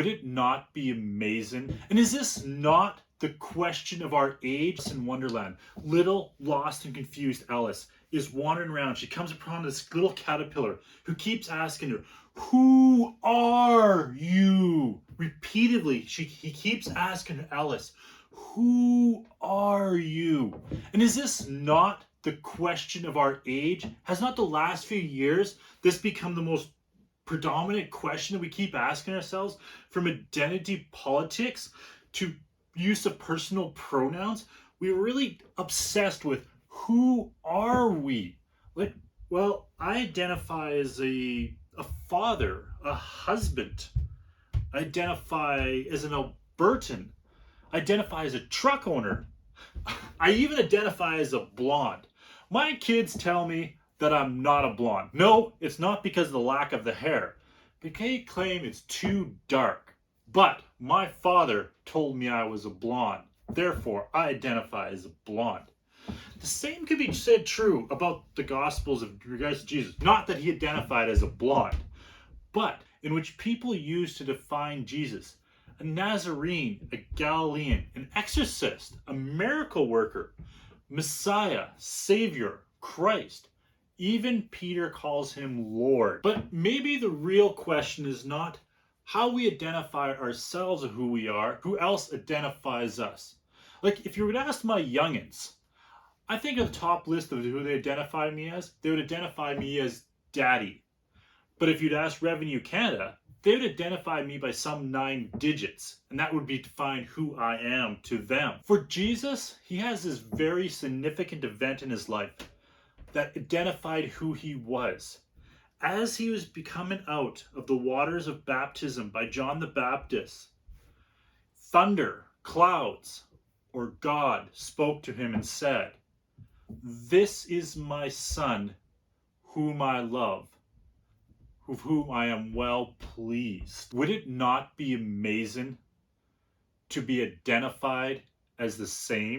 Would it not be amazing? And is this not the question of our age in Wonderland? Little, lost, and confused Alice is wandering around. She comes upon this little caterpillar who keeps asking her, "Who are you?" Repeatedly, he keeps asking Alice, "Who are you?" And is this not the question of our age? Has not the last few years this become the most predominant question that we keep asking ourselves, from identity politics to use of personal pronouns? We're really obsessed with who are we? Like, well, I identify as a father, a husband. I identify as an Albertan. I identify as a truck owner. I even identify as a blonde. My kids tell me that I'm not a blonde. No, it's not because of the lack of the hair. They claim it's too dark. But my father told me I was a blonde. Therefore, I identify as a blonde. The same could be said true about the Gospels of regards to Jesus. Not that he identified as a blonde, but in which people used to define Jesus: a Nazarene, a Galilean, an exorcist, a miracle worker, Messiah, Savior, Christ. Even Peter calls him Lord. But maybe the real question is not how we identify ourselves or who we are, who else identifies us. Like, if you were to ask my youngins, I think of the top list of who they identify me as, they would identify me as Daddy. But if you'd ask Revenue Canada, they would identify me by some 9 digits, and that would be to define who I am to them. For Jesus, he has this very significant event in his life that identified who he was. As he was coming out of the waters of baptism by John the Baptist, thunder, clouds, or God spoke to him and said, "This is my son, whom I love, of whom I am well pleased." Would it not be amazing to be identified as the same?